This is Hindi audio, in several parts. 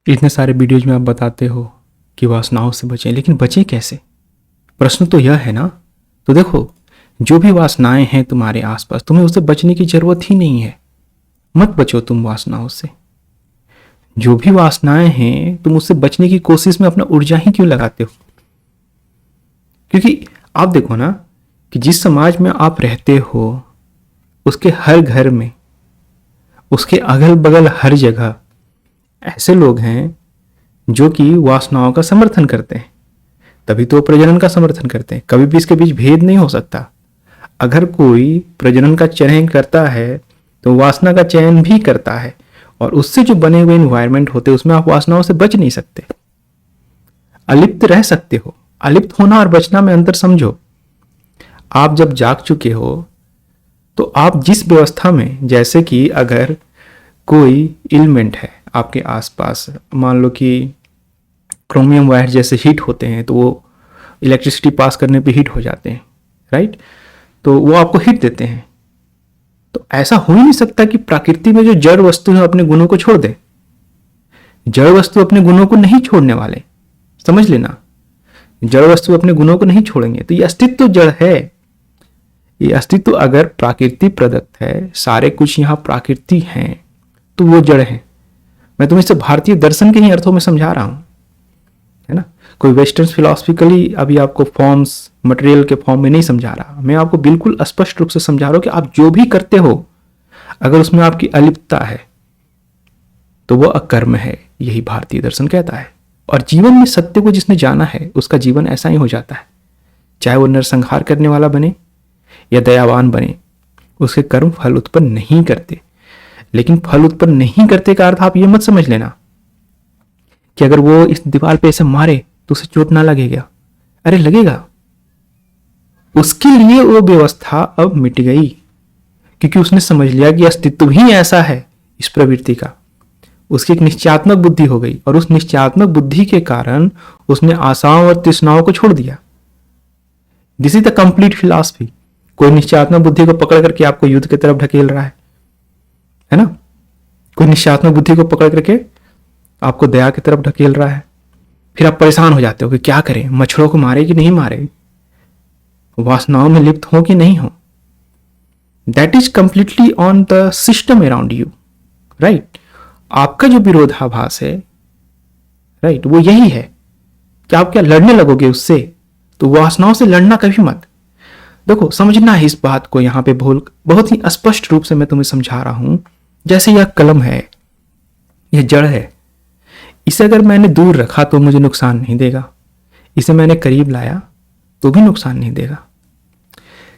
इतने सारे वीडियोज में आप बताते हो कि वासनाओं से बचें, लेकिन बचें कैसे? प्रश्न तो यह है ना। तो देखो, जो भी वासनाएं हैं तुम्हारे आसपास, तुम्हें उससे बचने की जरूरत ही नहीं है। मत बचो तुम वासनाओं से। जो भी वासनाएं हैं, तुम उससे बचने की कोशिश में अपना ऊर्जा ही क्यों लगाते हो? क्योंकि आप देखो ना कि जिस समाज में आप रहते हो, उसके हर घर में, उसके अगल बगल हर जगह ऐसे लोग हैं जो कि वासनाओं का समर्थन करते हैं। तभी तो प्रजनन का समर्थन करते हैं। कभी भी इसके बीच भेद नहीं हो सकता। अगर कोई प्रजनन का चयन करता है तो वासना का चयन भी करता है, और उससे जो बने हुए इन्वायरमेंट होते हैं उसमें आप वासनाओं से बच नहीं सकते। अलिप्त रह सकते हो। अलिप्त होना और बचना में अंतर समझो। आप जब जाग चुके हो तो आप जिस व्यवस्था में, जैसे कि अगर कोई इलमेंट है आपके आसपास, मान लो कि क्रोमियम वायर जैसे हीट होते हैं, तो वो इलेक्ट्रिसिटी पास करने पे हीट हो जाते हैं, राइट? तो वो आपको हीट देते हैं। तो ऐसा हो ही नहीं सकता कि प्रकृति में जो जड़ वस्तु है अपने गुणों को छोड़ दे। जड़ वस्तु अपने गुणों को नहीं छोड़ने वाले, समझ लेना। जड़ वस्तु अपने गुणों को नहीं छोड़ेंगे। तो ये अस्तित्व जड़ है। ये अस्तित्व अगर प्राकृति प्रदत्त है, सारे कुछ यहाँ प्राकृति हैं, तो वो जड़ है। मैं तुम्हें इसे भारतीय दर्शन के ही अर्थों में समझा रहा हूं, है ना। कोई वेस्टर्न फिलोसफिकली अभी आपको फॉर्म्स, मटेरियल के फॉर्म में नहीं समझा रहा। मैं आपको बिल्कुल स्पष्ट रूप से समझा रहा हूं कि आप जो भी करते हो, अगर उसमें आपकी अलिप्तता है तो वह अकर्म है। यही भारतीय दर्शन कहता है। और जीवन में सत्य को जिसने जाना है, उसका जीवन ऐसा ही हो जाता है। चाहे वो नरसंहार करने वाला बने या दयावान बने, उसके कर्म फल उत्पन्न नहीं करते। लेकिन फल उत्पन्न नहीं करते का अर्थ आप ये मत समझ लेना कि अगर वो इस दीवार पे ऐसे मारे तो उसे चोट ना लगेगा। अरे लगेगा। उसके लिए वो व्यवस्था अब मिट गई, क्योंकि उसने समझ लिया कि अस्तित्व ही ऐसा है इस प्रवृत्ति का। उसकी एक निश्चयात्मक बुद्धि हो गई, और उस निश्चयात्मक बुद्धि के कारण उसने आशाओं और तृष्णाओं को छोड़ दिया। This is the complete philosophy. कोई निश्चयात्मक बुद्धि को पकड़ करके आपको युद्ध की तरफ ढकेल रहा है ना। कोई निश्चयात्मक बुद्धि को पकड़ करके आपको दया की तरफ ढकेल रहा है। फिर आप परेशान हो जाते हो कि क्या करें, मच्छरों को मारे कि नहीं मारे, वासनाओं में लिप्त हो कि नहीं हो। That is completely on the system around you, right. आपका जो विरोधाभास है, राइट, वो यही है कि आप क्या लड़ने लगोगे उससे। तो वासनाओं से लड़ना कभी मत। देखो, समझना है इस बात को। यहां पे बहुत ही स्पष्ट रूप से मैं तुम्हें समझा रहा हूं। जैसे यह कलम है, यह जड़ है। इसे अगर मैंने दूर रखा तो मुझे नुकसान नहीं देगा। इसे मैंने करीब लाया तो भी नुकसान नहीं देगा।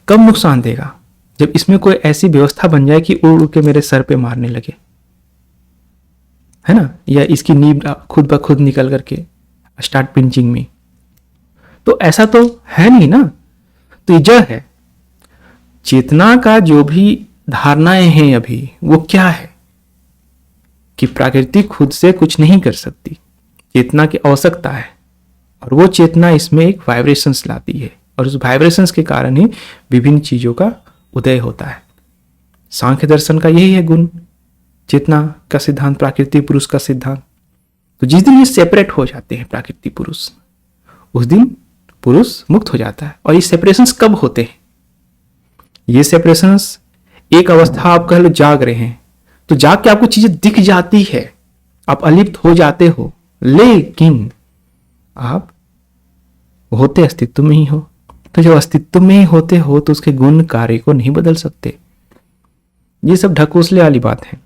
कब नुकसान देगा? जब इसमें कोई ऐसी व्यवस्था बन जाए कि उड़ उड़ के मेरे सर पे मारने लगे, है ना, या इसकी नींव खुद ब खुद निकल करके स्टार्ट पिंचिंग में। तो ऐसा तो है नहीं ना। तो ये जड़ है। चेतना का जो भी धारणाएं हैं अभी, वो क्या है कि प्रकृति खुद से कुछ नहीं कर सकती। चेतना की आवश्यकता है, और वो चेतना इसमें एक वाइब्रेशंस लाती है, और उस वाइब्रेशंस के कारण ही विभिन्न चीजों का उदय होता है। सांख्य दर्शन का यही है गुण, चेतना का सिद्धांत, प्राकृतिक पुरुष का सिद्धांत। तो जिस दिन ये सेपरेट हो जाते हैं प्राकृतिक पुरुष, उस दिन पुरुष मुक्त हो जाता है। और ये सेपरेशंस कब होते हैं? ये सेपरेशंस एक अवस्था आप कह लो जाग रहे हैं, तो जाग के आपको चीजें दिख जाती है, आप अलिप्त हो जाते हो, लेकिन आप होते अस्तित्व में ही हो। तो जब अस्तित्व में ही होते हो तो उसके गुण कार्य को नहीं बदल सकते। ये सब ढकोसले वाली बात है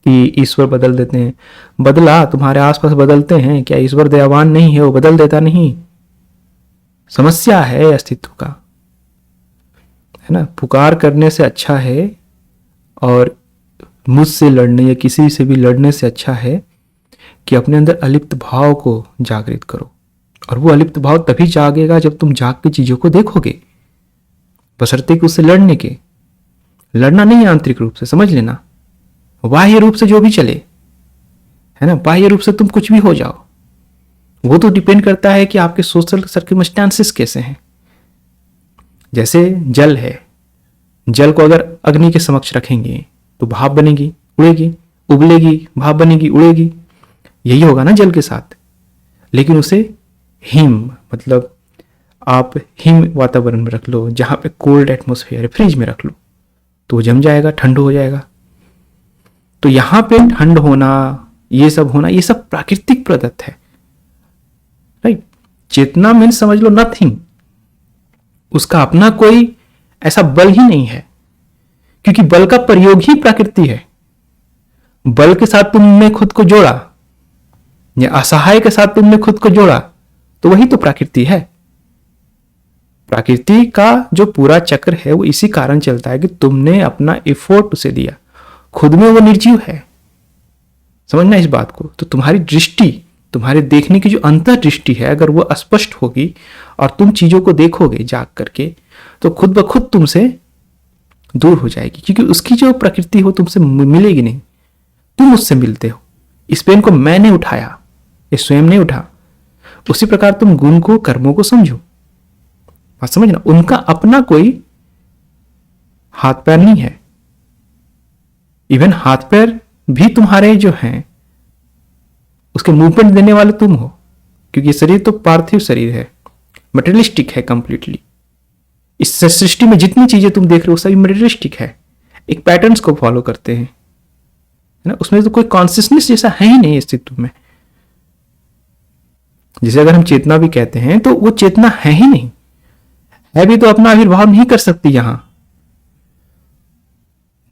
कि ईश्वर बदल देते हैं। बदला, तुम्हारे आसपास बदलते हैं क्या? ईश्वर दयावान नहीं है, वो बदल देता नहीं। समस्या है अस्तित्व का, है ना। पुकार करने से अच्छा है, और मुझसे लड़ने या किसी से भी लड़ने से अच्छा है कि अपने अंदर अलिप्त भाव को जागृत करो। और वो अलिप्त भाव तभी जागेगा जब तुम जाग के चीजों को देखोगे, बशर्ते कि उससे लड़ने के। लड़ना नहीं आंतरिक रूप से, समझ लेना। बाह्य रूप से जो भी चले, है ना, बाह्य रूप से तुम कुछ भी हो जाओ, वो तो डिपेंड करता है कि आपके सोशल सर्कमस्टेंसेस कैसे हैं। जैसे जल है, जल को अगर अग्नि के समक्ष रखेंगे तो भाप बनेगी, उड़ेगी, उबलेगी, भाप बनेगी, उड़ेगी। यही होगा ना जल के साथ। लेकिन उसे हिम मतलब आप हिम वातावरण में रख लो, जहां पे कोल्ड एटमोस्फेयर है, फ्रिज में रख लो तो वो जम जाएगा, ठंड हो जाएगा। तो यहां पे ठंड होना, ये सब होना, ये सब प्राकृतिक प्रदत्त है, राइट। चेतना मीन्स समझ लो नथिंग, उसका अपना कोई ऐसा बल ही नहीं है, क्योंकि बल का प्रयोग ही प्रकृति है। बल के साथ तुमने खुद को जोड़ा या असहाय के साथ तुमने खुद को जोड़ा तो वही तो प्रकृति है। प्रकृति का जो पूरा चक्र है वो इसी कारण चलता है कि तुमने अपना एफोर्ट उसे दिया, खुद में वो निर्जीव है। समझना इस बात को। तो तुम्हारी दृष्टि, तुम्हारे देखने की जो अंतर दृष्टि है, अगर वो अस्पष्ट होगी और तुम चीजों को देखोगे जाग करके, तो खुद ब खुद तुमसे दूर हो जाएगी, क्योंकि उसकी जो प्रकृति हो तुमसे मिलेगी नहीं, तुम उससे मिलते हो। इस पेन को मैंने उठाया, ये स्वयं ने उठा। उसी प्रकार तुम गुण को, कर्मों को समझो। बात समझना, उनका अपना कोई हाथ पैर नहीं है। इवन हाथ पैर भी तुम्हारे जो हैं उसके मूवमेंट देने वाले तुम हो, क्योंकि शरीर तो पार्थिव शरीर है, मटेरियलिस्टिक है कंप्लीटली। इस सृष्टि में जितनी चीजें तुम देख रहे हो सभी मटेरियलिस्टिक है, एक पैटर्न्स को फॉलो करते हैं, है ना। उसमें तो कोई कॉन्शियसनेस जैसा है ही नहीं अस्तित्व में। जिसे अगर हम चेतना भी कहते हैं तो वो चेतना है ही नहीं, है भी तो अपना आविर्भाव नहीं कर सकती, यहां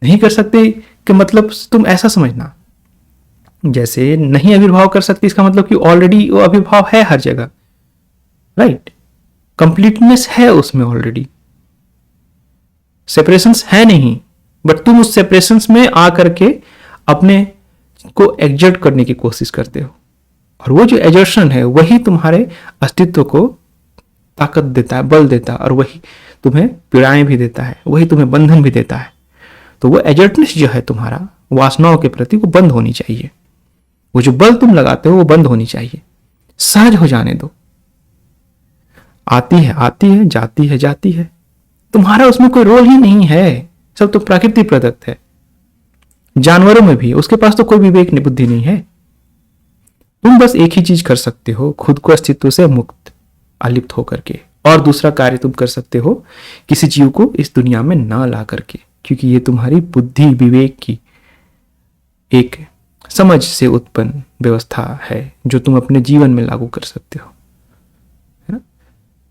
नहीं कर सकते कि मतलब तुम ऐसा समझना, जैसे नहीं आविर्भाव कर सकती इसका मतलब कि ऑलरेडी वो आविर्भाव है हर जगह, राइट। कंप्लीटनेस है उसमें ऑलरेडी, सेपरेशंस है नहीं, बट तुम उस सेपरेशंस में आकर के अपने को एग्जर्ट करने की कोशिश करते हो, और वो जो एजर्शन है वही तुम्हारे अस्तित्व को ताकत देता है, बल देता है, और वही तुम्हें पीड़ाएं भी देता है, वही तुम्हें बंधन भी देता है। तो वो एजर्टनेस जो है तुम्हारा वासनाओं के प्रति, वो बंद होनी चाहिए। वो जो बल तुम लगाते हो वो बंद होनी चाहिए, सहज हो जाने दो। आती है, जाती है, जाती है, तुम्हारा उसमें कोई रोल ही नहीं है, सब तो प्रकृति प्रदत्त है। जानवरों में भी उसके पास तो कोई विवेक बुद्धि नहीं है। तुम बस एक ही चीज कर सकते हो, खुद को अस्तित्व से मुक्त अलिप्त होकर के, और दूसरा कार्य तुम कर सकते हो किसी जीव को इस दुनिया में ना ला करके, क्योंकि ये तुम्हारी बुद्धि विवेक की एक समझ से उत्पन्न व्यवस्था है जो तुम अपने जीवन में लागू कर सकते हो, है ना।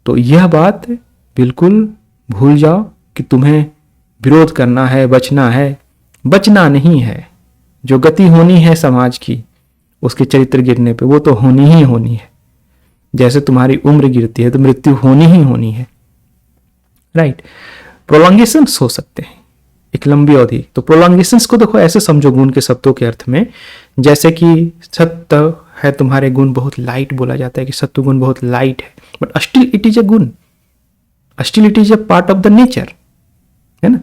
तो यह बात बिल्कुल भूल जाओ कि तुम्हें विरोध करना है, बचना है, बचना नहीं है। जो गति होनी है समाज की, उसके चरित्र गिरने पे, वो तो होनी ही होनी है। जैसे तुम्हारी उम्र गिरती है तो मृत्यु होनी ही होनी है, राइट। प्रोलॉन्गेशंस हो सकते हैं एक लंबी अवधि, तो प्रोलॉन्गेशंस को देखो ऐसे समझो गुण के शब्दों के अर्थ में, जैसे कि सत्य है तुम्हारे गुण बहुत लाइट, बोला जाता है कि सत्व गुण बहुत लाइट है, but still it is a guna, still it is a part of the nature, है ना।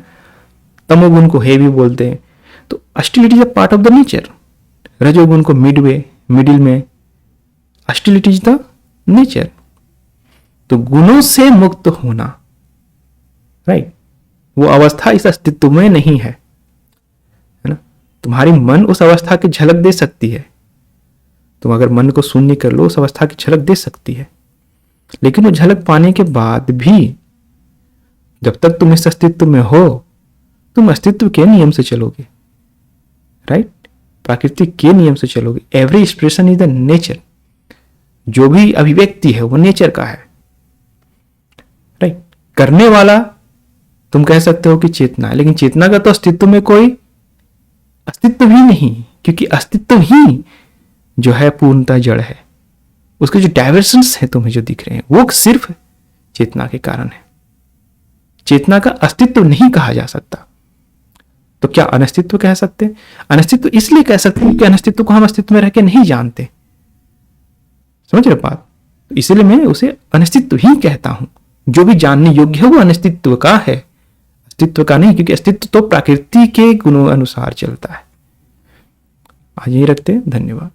तमोगुण को हेवी बोलते हैं, तो still it is a part of the nature. रजोगुण को मिडवे, मिडिल में, still it is the nature. तो गुणों से मुक्त होना, राइट, वो अवस्था इस अस्तित्व में नहीं है, है ना। तुम्हारी मन उस अवस्था की झलक दे सकती है, तुम अगर मन को शून्य कर लो उस अवस्था की झलक दे सकती है, लेकिन वो झलक पाने के बाद भी जब तक तुम इस अस्तित्व में हो, तुम अस्तित्व के नियम से चलोगे, राइट, प्रकृति के नियम से चलोगे। Every expression is the nature, जो भी अभिव्यक्ति है वो नेचर का है, राइट। करने वाला तुम कह सकते हो कि चेतना है, लेकिन चेतना का तो अस्तित्व में कोई अस्तित्व ही नहीं, क्योंकि अस्तित्व ही जो है पूर्णता जड़ है। उसके जो डायवर्शंस है तुम्हें जो दिख रहे हैं वो सिर्फ चेतना के कारण है। चेतना का अस्तित्व नहीं कहा जा सकता, तो क्या अनस्तित्व कह सकते हैं? अनस्तित्व इसलिए कह सकते हैं कि अनस्तित्व को हम अस्तित्व में रह के नहीं जानते, समझ रहे बात। तो इसलिए मैं उसे अनस्तित्व ही कहता हूं। जो भी जानने योग्य है वो अनस्तित्व का है, अस्तित्व का नहीं, क्योंकि अस्तित्व तो प्रकृति के गुणों अनुसार चलता है। आज यही रखते हैं, धन्यवाद।